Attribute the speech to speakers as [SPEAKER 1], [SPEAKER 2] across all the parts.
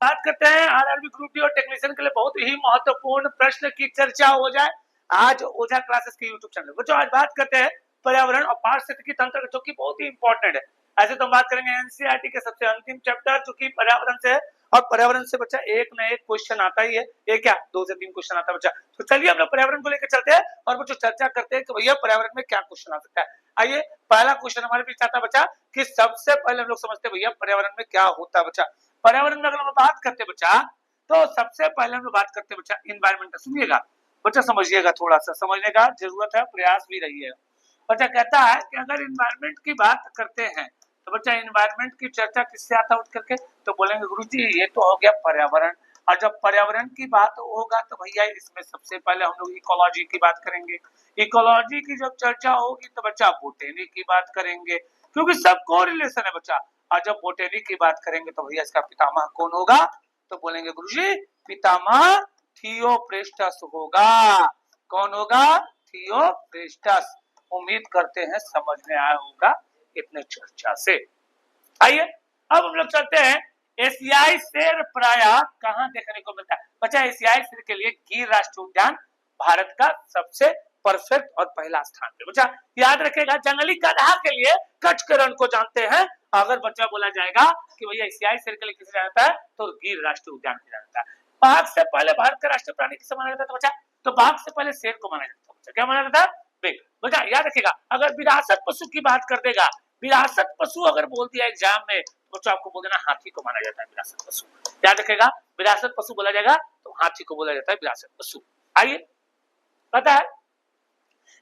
[SPEAKER 1] बात करते हैं आरआरबी ग्रुप डी और टेक्नीशियन के लिए बहुत ही महत्वपूर्ण प्रश्न की चर्चा हो जाए आज ओझा क्लासेस के यूट्यूब चैनल पर। आज बात करते हैं पर्यावरण और पारिस्थितिकी तंत्र, जो कि बहुत ही इंपॉर्टेंट है। ऐसे तो हम बात करेंगे एनसीईआरटी के सबसे अंतिम चैप्टर, जो कि पर्यावरण से है, और पर्यावरण से बच्चा एक न एक क्वेश्चन आता ही है। ये क्या 2 से 3 क्वेश्चन आता है बच्चा। तो चलिए हम लोग पर्यावरण को लेकर चलते हैं और बच्चों चर्चा करते हैं कि भैया पर्यावरण में क्या क्वेश्चन आ सकता है। आइए, पहला क्वेश्चन हमारे बीच आता है बच्चा कि सबसे पहले हम लोग समझते हैं भैया पर्यावरण में क्या होता है बच्चा। पर्यावरण में अगर हम बात करते हैं बच्चा, तो सबसे पहले हम लोग बात करते हैं बच्चा इन्वायरमेंट। सुनिएगा बच्चा, समझिएगा, थोड़ा सा समझने का जरूरत है, प्रयास भी रही है। बच्चा कहता है कि अगर इन्वायरमेंट की बात करते हैं तो बच्चा इन्वायरमेंट की चर्चा किससे आता है उठ करके, तो बोलेंगे गुरुजी ये तो हो गया पर्यावरण। और जब पर्यावरण की बात होगा तो भैया इसमें सबसे पहले हम लोग इकोलॉजी की बात करेंगे। इकोलॉजी की जब चर्चा होगी तो बच्चा बोटेनी की बात करेंगे, क्योंकि सब को रिलेशन है बच्चा। और जब बोटेनी की बात करेंगे तो भैया इसका पितामह कौन होगा, तो बोलेंगे गुरुजी पितामह थियोप्रेस्टस होगा। कौन होगा, थियोप्रेस्टस। उम्मीद करते हैं समझ में आया होगा इतने चर्चा से। आइए अब हम लोग चलते हैं एशियाई शेर प्रायः कहां देखने को मिलता है बच्चा। एशियाई शेर के लिए गिर राष्ट्रीय उद्यान भारत का सबसे परफेक्ट और पहला स्थान पे बच्चा। याद रखेगा, जंगली गधा के लिए कच्छ के रण को जानते हैं। अगर बच्चा बोला जाएगा कि भैया एशियाई शेर के लिए किसे जानता है, तो गिर राष्ट्रीय उद्यान को जानता है। बाघ से पहले भारत का राष्ट्रीय प्राणी किसे माना जाता था बच्चा, तो बाघ से पहले शेर को माना जाता था बच्चा। क्या माना जाता है बच्चा, याद रखेगा। अगर विरासत पशु की बात कर देगा, विरासत पशु अगर बोल दिया एग्जाम में, तो आपको बोल देना हाथी को माना जाता है विरासत पशु। याद रखेगा, विरासत पशु बोला जाएगा तो हाथी को बोला जाता है विरासत पशु। आइए, पता है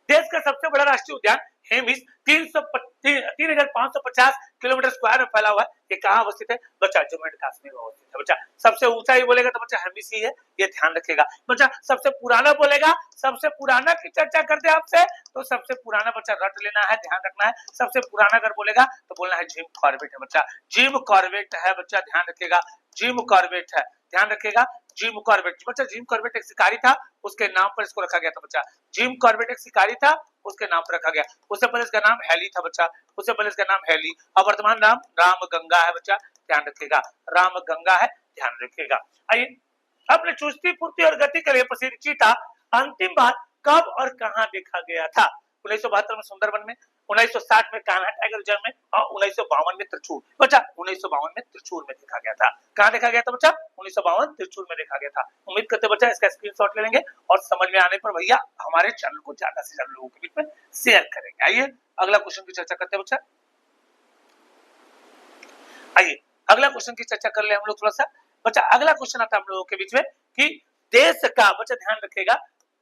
[SPEAKER 1] देश का सबसे बड़ा राष्ट्रीय उद्यान हेमिस 3550 किलोमीटर स्क्वायर में फैला हुआ है। ये कहाँ अवस्थित है बच्चा, जम्मू एंड कश्मीर में अवस्थित है बच्चा। सबसे ऊंचा ही बोलेगा तो बच्चा हेमिस ही है, ये ध्यान रखेगा बच्चा। सबसे पुराना बोलेगा, सबसे पुराना की चर्चा करते हैं आपसे, तो सबसे पुराना बच्चा रट लेना है, ध्यान रखना है। सबसे पुराना अगर बोलेगा तो बोलना है जिम कॉर्बेट है बच्चा। जिम कॉर्बेट है बच्चा, ध्यान रखेगा, जिम कॉर्बेट है, ध्यान रखेगा। जिम कॉर्बेट बच्चा, जिम कॉर्बेट एक शिकारी था, उसके नाम पर इसको रखा गया था बच्चा। जिम कॉर्बेट एक शिकारी था, उसके नाम पर रखा गया। उससे पहले इसका नाम हैली था बच्चा, उससे पहले इसका नाम हैली। अब वर्तमान नाम राम गंगा है बच्चा, ध्यान रखेगा, राम गंगा है, ध्यान रखेगा। आइए, अपने चुस्ती फुर्ती और गति के लिए प्रसिद्ध चीता अंतिम बार कब और कहां देखा गया था। 1972 में सुंदरबन में, 1960 में कान्हा टाइगर रिजर्व में, और 1952 में त्रिचूर बच्चा। 1952 में त्रिचूर में देखा गया था। कहां देखा गया था बच्चा, 1952 त्रिचूर में देखा गया था। उम्मीद करते बच्चा इसका स्क्रीनशॉट ले लेंगे और समझ में आने पर भैया हमारे चैनल को ज्यादा से ज्यादा लोगों के बीच में शेयर करेंगे। आइए अगला क्वेश्चन की चर्चा करते हैं बच्चा। आइए अगला क्वेश्चन की चर्चा कर ले हम लोग थोड़ा सा बच्चा। अगला क्वेश्चन आता है हम लोगों के बीच में कि देश का बच्चा, ध्यान रखेगा,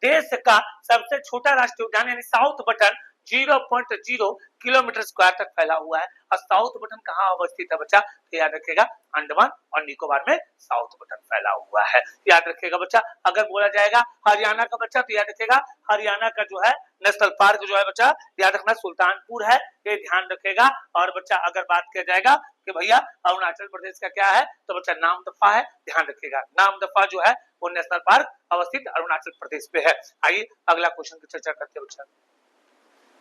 [SPEAKER 1] देश का सबसे छोटा राष्ट्रीय उद्यान यानी साउथ बटन 0.0 किलोमीटर स्क्वायर तक फैला हुआ है। और साउथ बटन कहाँ अवस्थित है बच्चा, तो याद रखेगा अंडमान और निकोबार में साउथ बटन फैला हुआ है। याद रखेगा बच्चा। अगर बोला जाएगा हरियाणा का बच्चा, तो याद रखेगा हरियाणा का जो है नेशनल पार्क जो है बच्चा, याद रखना सुल्तानपुर है, ये ध्यान रखेगा। और बच्चा अगर बात किया जाएगा कि भैया अरुणाचल प्रदेश का क्या है, तो बच्चा नामदफा है, ध्यान रखेगा। नामदफा जो है वो नेशनल पार्क अवस्थित अरुणाचल प्रदेश पे है। आइए अगला क्वेश्चन की चर्चा करते हैं बच्चा।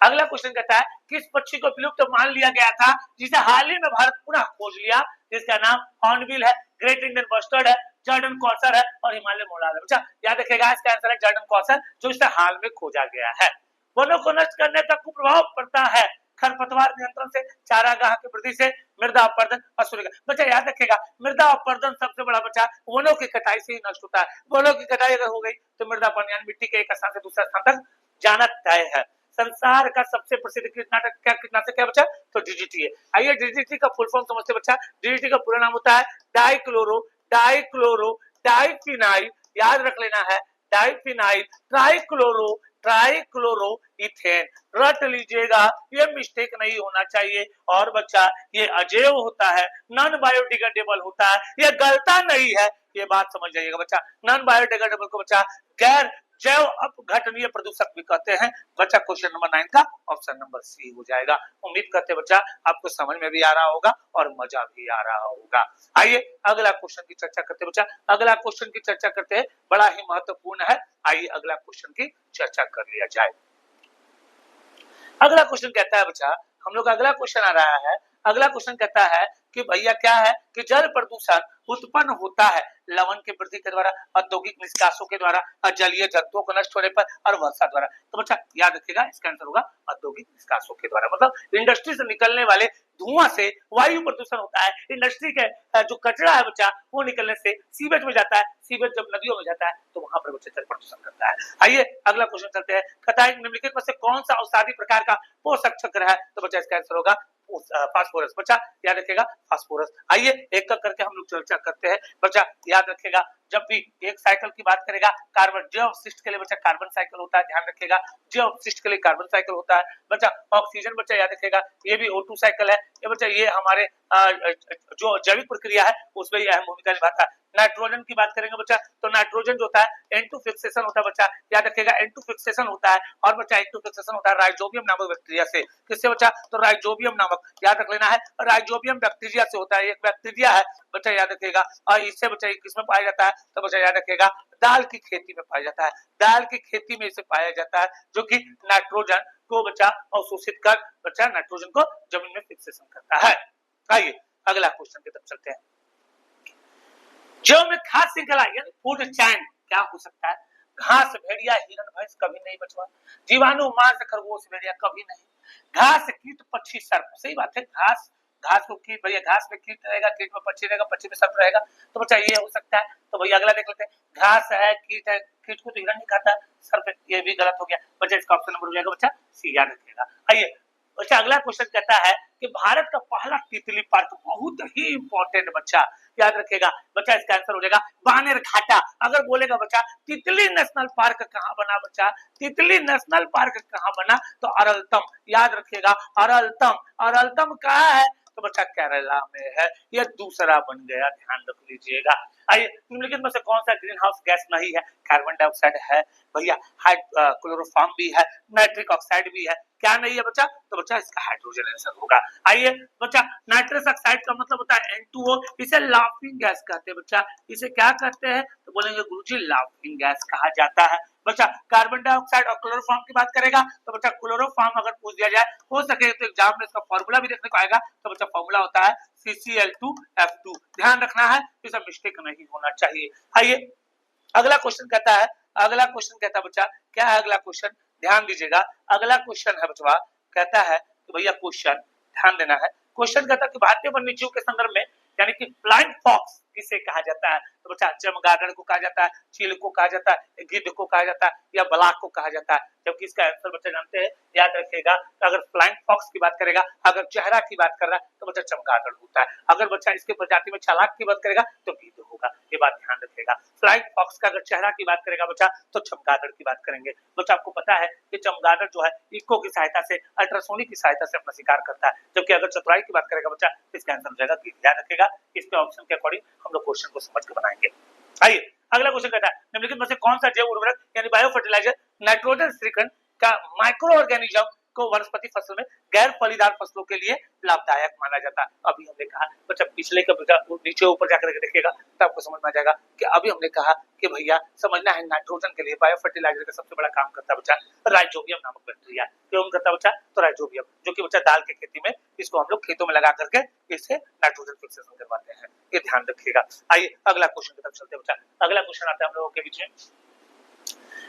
[SPEAKER 1] अगला क्वेश्चन कहता है किस पक्षी को विलुप्त मान लिया गया था जिसे हाल ही में भारत पुनः खोज लिया, जिसका नाम हॉर्नबिल है, ग्रेट इंडियन बस्टर्ड है, जॉर्डन कॉर्सर है और हिमालय मोलाल है बच्चा। याद रखेगा इसका आंसर है जॉर्डन कॉर्सर, जो इसे हाल में खोजा गया है। वनों को नष्ट करने का कुप्रभाव पड़ता है खरपतवार नियंत्रण से, चारागाह की वृद्धि से, मृदा अपरदन और सूर्य। बच्चा याद रखेगा मृदा अपरदन सबसे बड़ा बच्चा वनों की कटाई से ही नष्ट होता है। वनों की कटाई अगर हो गई तो मृदा अपरदन यानी मिट्टी के एक स्थान से दूसरे स्थान तक जाना तय है। संसार का सबसे प्रसिद्ध कीटनाशक क्या बच्चा, तो डीडीटी है। आइए डीडीटी का फुल फॉर्म समझते बच्चा। डीडीटी का पूरा नाम होता है डाइक्लोरो डाइक्लोरो डाइफिनाइल, याद रख लेना है, डाइफिनाइल ट्राइक्लोरो ट्राइक्लोरो इथेन। रट लीजिएगा, ये मिस्टेक नहीं होना चाहिए। और बच्चा ये अजैव होता है, नॉन बायोडिग्रेडेबल होता है, ये गलता नहीं है, ये बात समझ जाइएगा बच्चा। नॉन बायोडिग्रेडेबल को बच्चा गैर जैव अपघटनीय प्रदूषक भी कहते हैं बच्चा। क्वेश्चन नंबर 9 का ऑप्शन नंबर सी हो जाएगा। उम्मीद करते बच्चा आपको समझ में भी आ रहा होगा और मजा भी आ रहा होगा। आइए अगला क्वेश्चन की चर्चा करते बच्चा। अगला क्वेश्चन की चर्चा करते हैं, बड़ा ही महत्वपूर्ण है। आइए अगला क्वेश्चन की चर्चा कर लिया जाए। अगला क्वेश्चन कहता है बच्चा, हम लोग अगला क्वेश्चन आ रहा है, अगला क्वेश्चन कहता है कि भैया क्या है कि जल प्रदूषण उत्पन्न होता है लवण के वृद्धि के द्वारा, औद्योगिक निष्कासों के द्वारा, और जलीय जंतुओं को नष्ट होने पर, और वर्षा द्वारा। तो बच्चा याद रखिएगा इसका आंसर होगा औद्योगिक निष्कासों के द्वारा, मतलब इंडस्ट्री से निकलने वाले धुआं से वायु प्रदूषण होता है। इंडस्ट्री के जो कचरा है बच्चा वो निकलने से सीवेज में जाता है, सीवेज जब नदियों में जाता है तो वहां पर बच्चा जल प्रदूषण करता है। आइए अगला क्वेश्चन चलते हैं, कहता है निम्नलिखित में से कौन सा औषधि प्रकार का पोषक चक्र है? तो बच्चा इसका आंसर होगा फास्फोरस। बच्चा याद रखेगा फास्फोरस। आइए एक एक करके हम लोग चर्चा करते हैं। बच्चा याद रखेगा जब भी एक साइकिल की बात करेगा, कार्बन जैव अपशिष्ट के लिए बच्चा कार्बन साइकिल होता है, ध्यान रखेगा जैव अपशिष्ट के लिए कार्बन साइकिल होता है। बच्चा ऑक्सीजन बच्चा याद रखेगा ये भी O2 साइकिल है। ये बच्चा ये हमारे जो जैविक प्रक्रिया है उसमें अहम भूमिका निभाता है। नाइट्रोजन की बात करेंगे बच्चा तो नाइट्रोजन जो होता है N2 फिक्सेशन होता है। बच्चा याद रखेगा N2 फिक्सेशन होता है, और बच्चा N2 फिक्सेशन होता है राइजोबियम नामक बैक्टीरिया से। किससे बच्चा? तो राइजोबियम नामक, याद रख लेना है, राइजोबियम बैक्टीरिया से होता है। एक बैक्टीरिया है बच्चा याद रखेगा, और इससे बच्चा किसमें पाया जाता है? तो बच्चा याद रखेगा दाल की खेती में पाया जाता है। दाल की खेती में इसे पाया जाता है, जो कि नाइट्रोजन को बच्चा अवशोषित कर बच्चा नाइट्रोजन को जमीन में फिक्सेशन करता है। आइए अगला क्वेश्चन की तरफ चलते हैं। जैव में खाद्य श्रृंखला यानी फूड चैन क्या हो सकता है? घास, भेड़िया, हिरण, भैंस कभी नहीं बचवा, जीवाणु, मांस, खरगोश, भेड़िया कभी नहीं, घास, कीट, पक्षी, सर्प। सही बात है, घास, घास को कीट, भैया घास में कीट रहेगा, कीट में पक्षी रहेगा, पक्षी में सर्प रहेगा, तो बच्चा ये हो सकता है। तो भैया अगला देख लेते हैं, घास है, कीट को तो हिरण नहीं खाता, सर्प ये भी गलत हो गया। बच्चा इसका ऑप्शन नंबर हो जाएगा बच्चा सी, याद रखिएगा। आइए बच्चा अगला क्वेश्चन कहता है कि भारत का पहला तितली पार्क, बहुत ही इंपॉर्टेंट बच्चा याद रखेगा। बच्चा इसका आंसर हो जाएगा बानेर घाटा। अगर बोलेगा बच्चा तितली नेशनल पार्क कहाँ बना, बच्चा तितली नेशनल पार्क कहाँ बना, तो अरलतम, याद रखिएगा अरलतम। अरलतम कहाँ है? तो बच्चा केरला में है। यह दूसरा बन गया, ध्यान रख लीजिएगा। आइए निम्नलिखित में से कौन सा ग्रीन हाउस गैस नहीं है? कार्बन डाइऑक्साइड है भैया, क्लोरोफॉर्म भी है, नाइट्रिक ऑक्साइड भी है, क्या नहीं है बच्चा? तो बच्चा इसका हाइड्रोजन आंसर होगा। आइए बच्चा नाइट्रस ऑक्साइड का मतलब होता है N2O, इसे लाफिंग गैस कहते हैं। बच्चा इसे क्या कहते हैं? तो बोलेंगे गुरुजी लाफिंग गैस कहा जाता है। बच्चा कार्बन डाइऑक्साइड और क्लोरोफॉर्म की बात करेगा तो बच्चा क्लोरोफॉर्म अगर पूछ दिया जाए, हो सके तो एग्जाम में इसका फॉर्मूला भी देखने को आएगा, तो बच्चा फॉर्मूला होता है CCl2F2। ध्यान रखना है, इसे मिस्टेक नहीं होना चाहिए। आइए अगला क्वेश्चन कहता है, अगला क्वेश्चन कहता है बच्चा क्या है अगला क्वेश्चन? ध्यान दीजिएगा, अगला क्वेश्चन है बच्चा कहता है तो भैया क्वेश्चन ध्यान देना है। क्वेश्चन कहता है कि भारतीय वन्यजीव के संदर्भ में यानी कि फ्लाइंग फॉक्स किसे कहा जाता है? तो बच्चा चमगादड़ को कहा जाता है, चील को कहा जाता है, गिद्ध को कहा जाता है, या बलाक को कहा जाता है। जबकि इसका आंसर बच्चा जानते हैं, याद रखिएगा अगर फ्लाइंग फॉक्स की बात करेगा, अगर चेहरा की बात कर रहा है तो बच्चा चमगादड़ होता है। अगर बच्चा इसके प्रजाति में चालाक की बात करेगा तो गिद्ध होगा, ये बात ध्यान रखिएगा। फ्लाइंग फॉक्स का अगर चेहरा की बात करेगा बच्चा तो चमगादड़ की बात करेंगे। बच्चा आपको पता है कि चमगादड़ जो है इको की सहायता से, अल्ट्रासोनिक की सहायता से अपना शिकार करता है, जबकि अगर चतुराई की बात करेगा बच्चा इसका आंसर हो जाएगा गिद्ध। याद रखिएगा इसके ऑप्शन के अकॉर्डिंग हम लोग क्वेश्चन को समझ के बनाएंगे। आइए अगला क्वेश्चन कहता है निम्नलिखित में से कौन सा जैव उर्वरक यानी बायो फर्टिलाइजर नाइट्रोजन श्रीखंड का माइक्रो ऑर्गेनिज्म को वनस्पति फसल में गैर फलीदार फसलों के लिए लाभदायक माना जाता है? अभी हमने कहा बच्चा पिछले का नीचे ऊपर जाकर के देखिएगा तो आपको समझ में आ जाएगा कि अभी हमने कहा कि भैया समझना है नाइट्रोजन के लिए बायो फर्टिलाइजर का सबसे बड़ा काम करता है बच्चा राइजोबियम नामक बैक्टीरिया। क्यों करता है बच्चा? तो राइजोबियम जो कि बच्चा दाल की खेती में इसको हम लोग खेतों में लगा करके इससे नाइट्रोजन फिक्सेशन करवाते हैं, ये ध्यान रखिएगा। आइए अगला क्वेश्चन की तरफ चलते हैं बच्चा। अगला क्वेश्चन आता है हम लोगों के बीच में,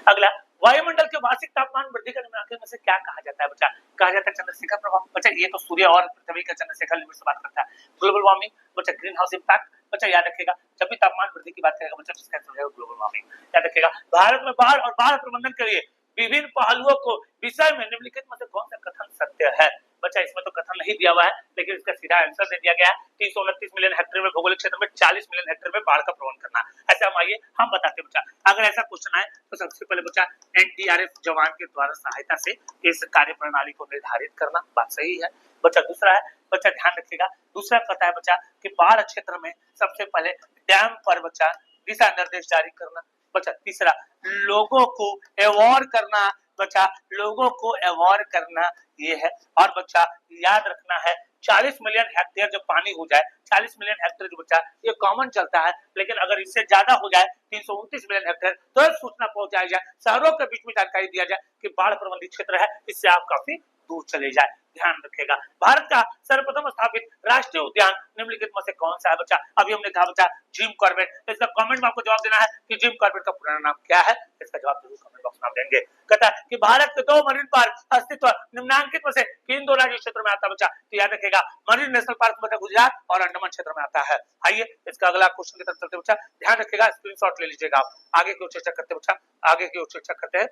[SPEAKER 1] अगला वायुमंडल के वार्षिक तापमान वृद्धि का निम्नलिखित में से क्या कहा जाता है? बच्चा कहा जाता है चंद्रशेखर प्रभाव। बच्चा ये तो सूर्य और पृथ्वी का चंद्रशेखर लिमिट से बात करता है। ग्लोबल वार्मिंग बच्चा ग्रीन हाउस इम्पैक्ट। बच्चा याद रखेगा जब भी तापमान वृद्धि की बात करेगा बच्चा इसका आंसर ग्लोबल वार्मिंग। याद रखेगा भारत में बाढ़ और बाढ़ प्रबंधन के लिए विभिन्न पहलुओं को विषय में निम्नलिखित में से कौन सा कथन सत्य है? बच्चा इसमें तो कथन नहीं दिया हुआ है लेकिन इसका सीधा आंसर दे दिया गया है। 329 मिलियन हेक्टेयर में भौगोलिक क्षेत्र में 40 मिलियन हेक्टेयर में बाढ़ का प्रबंधन करना। ऐसे हम आइए हम बताते हैं बच्चा, अगर ऐसा क्वेश्चन आए तो सबसे पहले बच्चा एनडीआरएफ जवान के द्वारा सहायता से इस कार्य प्रणाली को निर्धारित करना, बात सही है बच्चा। दूसरा है बच्चा ध्यान रखिएगा, दूसरा कहता है बच्चा कि बाढ़ क्षेत्र में सबसे पहले डैम पर बच्चा दिशा निर्देश जारी करना। बच्चा तीसरा लोगों को अवॉर्ड करना, बच्चा लोगों को अवॉर्ड करना ये है। और बच्चा याद रखना है 40 मिलियन हेक्टेयर जब पानी हो जाए, 40 मिलियन हेक्टेयर जो बच्चा ये कॉमन चलता है, लेकिन अगर इससे ज्यादा हो जाए 329 मिलियन हेक्टेयर तो सूचना पहुंचाई जाए, शहरों के बीच में जानकारी दिया जाए कि बाढ़ प्रबंधित क्षेत्र है, इससे आप काफी दूर चले जाए। ध्यान रखेगा। भारत का सर्वप्रथम स्थापित राष्ट्रीय उद्यान निम्नलिखित में से कौन सा है बच्चा? अभी हमने कहा बच्चा जिम कॉर्बेट। इसका कमेंट में आपको जवाब देना है कि जिम कॉर्बेट का पुराना नाम क्या है। इसका जवाब जरूर कमेंट बॉक्स में आप देंगे। कहता है कि भारत के 2 मरीन पार्क अस्तित्व निम्नांकित में से किन 2 राज्य क्षेत्रों में आता है बच्चा? तो याद रखेगा मरीन नेशनल पार्क बच्चा गुजरात और अंडमान क्षेत्र में आता है। आइए इसका अगला क्वेश्चन की तरफ चलते बच्चा, ध्यान रखिएगा, स्क्रीनशॉट ले लीजिएगा आप। आगे की ओर चर्चा करते बच्चा, आगे की ओर चर्चा करते हैं।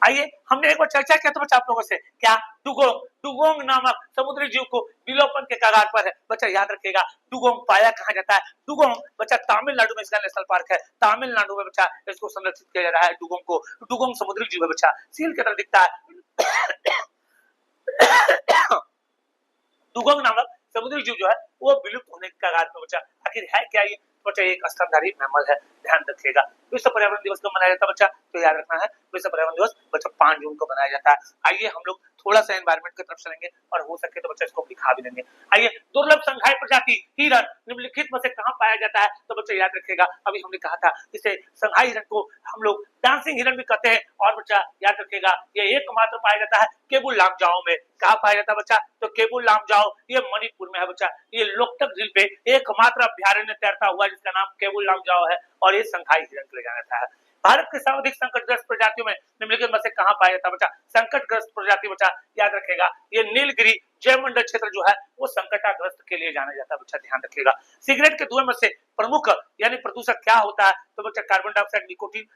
[SPEAKER 1] आइए हमने एक बार चर्चा किया था बच्चा आप लोगों से, क्या? डुगोंग। डुगोंग नामक समुद्री जीव को विलोपन के कगार पर है बच्चा। याद रखिएगा डुगोंग पाया कहां जाता है? डुगोंग बच्चा तमिलनाडु में इसका नेशनल पार्क है। तमिलनाडु में बच्चा इसको संरक्षित किया जा रहा है डुगोंग को। डुगोंग समुद्री जीव है बच्चा, सील की तरह दिखता है। डुगोंग नामक समुद्री जीव जो है वो विलुप्त होने के कगार पर बच्चा। आखिर है क्या ये बच्चा? एक स्तनधारी मैमल है, ध्यान रखिएगा। विश्व पर्यावरण दिवस कब मनाया जाता है बच्चा? तो याद रखना है विश्व पर्यावरण दिवस बच्चा 5 जून को मनाया जाता है। आइए हम लोग थोड़ा सा एनवायरनमेंट की तरफ चलेंगे और हो सके तो बच्चा इसको दिखा भी देंगे। आइए दुर्लभ संघाई प्रजाति हिरण निम्नलिखित में से कहां पाया जाता है? तो बच्चा याद रखिएगा अभी हमने कहा था इसे संघाई हिरण को हम लोग डांसिंग हिरण भी कहते हैं। और बच्चा याद रखिएगा ये एकमात्र पाया जाता है केबुल लामजाओ में। कहां पाया जाता है बच्चा? तो केबुल लामजाओ ये मणिपुर में है बच्चा। ये लोकटक झील पे एकमात्र अभ्यारण्य तैरता हुआ जिसका नाम केबुल लामजाओ है और ये संघाई हिरण के लिए जाना जाता है। भारत के सर्वाधिक संकटग्रस्त प्रजातियों में निम्नलिखित में से कहां पाया जाता है बच्चा? संकटग्रस्त प्रजाति बच्चा याद रखेगा ये नीलगिरी जयमंडल क्षेत्र जो है वो संकटग्रस्त के लिए जाना जाता है बच्चा, ध्यान रखिएगा। सिगरेट के धुएं में से प्रमुख यानी प्रदूषक क्या होता है? तो बच्चा कार्बन डाइऑक्साइड, निकोटीन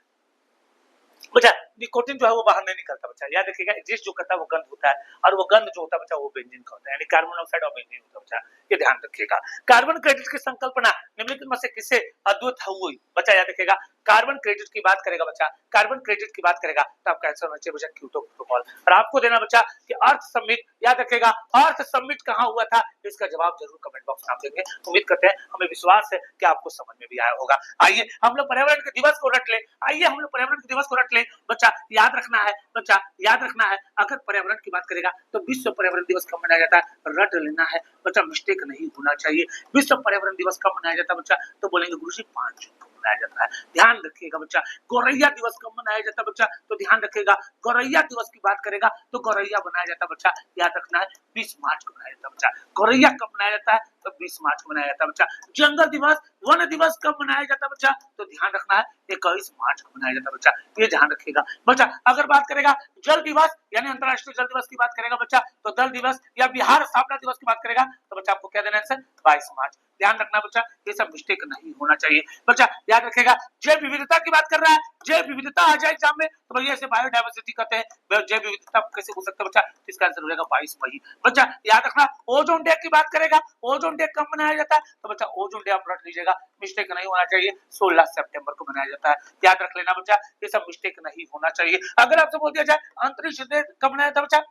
[SPEAKER 1] बच्चा। निकोटीन जो है वो बाहर नहीं निकलता बच्चा, याद रखिएगा। एग्जिस्ट जो करता है वो गंध होता है और वो गंध जो होता है बच्चा वो बेंजीन का होता है, यानी कार्बन डाइऑक्साइड और बेंजीन होता है बच्चा, ये ध्यान रखिएगा। कार्बन क्रेडिट की संकल्पना निम्नलिखित में से किससे अद्भुत हुई बच्चा? याद रखिएगा कार्बन क्रेडिट की बात करेगा बच्चा, कार्बन क्रेडिट की बात करेगा तो आपका आंसर होना चाहिए बच्चा क्योटो प्रोटोकॉल। और आपको देना बच्चा कि अर्थ समिट, याद रखिएगा अर्थ समिट कहां हुआ था? इसका जवाब जरूर कमेंट बॉक्स में आप देंगे। उम्मीद करते हैं, हमें विश्वास है कि आपको समझ में भी आया होगा। आइए हम लोग पर्यावरण के दिवस को रट ले। आइए हम लोग पर्यावरण के दिवस को रट ले बच्चा। याद रखना है बच्चा, याद रखना है अगर पर्यावरण की बात करेगा तो विश्व पर्यावरण दिवस कब मनाया जाता है? रट लेना है बच्चा, मिस्टेक नहीं होना चाहिए। विश्व पर्यावरण दिवस कब मनाया जाता है बच्चा? तो बोलेंगे गुरुजी 5 जून को मनाया जाता है, ध्यान रखिएगा बच्चा। गौरैया दिवस कब मनाया जाता है बच्चा? तो ध्यान रखिएगा गौरैया दिवस की बात करेगा तो गौरैया बनाया जाता है बच्चा, याद रखना है 20 मार्च को मनाया जाता है बच्चा। गौरैया कब मनाया जाता है? तो 20 मार्च को मनाया जाता है बच्चा। जंगल दिवस, वन दिवस कब मनाया जाता है बच्चा? तो ध्यान रखना है 21 मार्च को मनाया जाता है बच्चा, ये ध्यान रखिएगा बच्चा। अगर बात करेगा जल दिवस यानी अंतरराष्ट्रीय जल दिवस की बात करेगा बच्चा तो जल दिवस या बिहार स्थापना दिवस की बात करेगा तो बच्चा आपको क्या देना है आंसर? 22 मार्च। ध्यान रखना बच्चा, ये सब मिस्टेक नहीं होना चाहिए बच्चा। याद रखेगा जैव विविधता की बात कर रहा है, जैव विविधता आ जाए एग्जाम में तो भैया इसे बायोडायवर्सिटी कहते हैं। जैव विविधता कैसे हो सकता है बच्चा? इसका आंसर हो जाएगा 22 मई बच्चा। याद रखना ओजोन डे की बात करेगा, ओजोन डे कब मनाया जाता है? तो बच्चा ओजोन डे आप रख लीजिएगा, मिस्टेक नहीं होना चाहिए, 16 सितंबर को मनाया जाता है, याद रख लेना बच्चा, ये सब मिस्टेक नहीं होना चाहिए। अगर आपसे बोल दिया जाए अंतरिक्ष डे कब मनाया था बच्चा?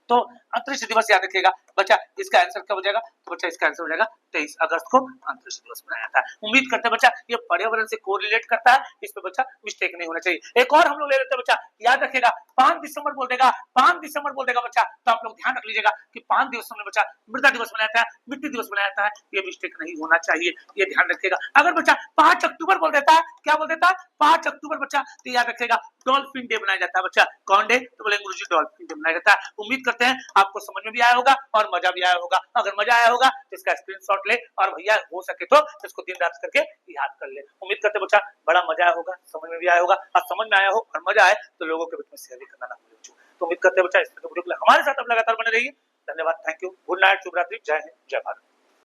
[SPEAKER 1] तो अंतरिक्ष दिवस याद रखिएगा बच्चा, इसका आंसर कब हो जाएगा? तो बच्चा इसका आंसर हो जाएगा 23 अगस्त को अंतरिक्ष दिवस मनाया जाता है। उम्मीद करते हैं बच्चा ये पर्यावरण से कोरिलेट करता है, इस पे बच्चा मिस्टेक नहीं होना चाहिए। एक और हम लोग ले लेते हैं बच्चा, याद रखिएगा 5 दिसंबर बोल देगा, 5 दिसंबर बोल देगा बच्चा तो आप लोग ध्यान रख लीजिएगा कि 5 दिवस में बच्चा मृदा दिवस मनाया जाता है, मिट्टी दिवस मनाया जाता है, ये मिस्टेक नहीं होना चाहिए, ये ध्यान रखिएगा। अगर बच्चा 5 अक्टूबर बोल देता है, क्या बोल देता है? 5 अक्टूबर बच्चा तो याद रखिएगा डॉल्फिन डे मनाया जाता है बच्चा। कौन डे? तो बोलेंगे गुरुजी डॉल्फिन डे मनाया जाता है। उम्मीद करते हैं आपको समझ में भी आया होगा और मजा भी आया होगा। अगर मजा आया होगा तो इसका स्क्रीनशॉट ले और भैया हो सके तो इसको दिन रात करके याद कर ले। उम्मीद करते बच्चा बड़ा मजा आया होगा, समझ में भी आया होगा, और समझ में आया हो और मजा आए तो लोगों के बीच में शेयर भी करना ना भूलिए बच्चों। तो उम्मीद करते हैं बच्चा इस वीडियो के लिए हमारे साथ अब लगातार बने रहिए। धन्यवाद, थैंक यू, गुड नाइट, शुभ रात्रि, जय हिंद, जय भारत।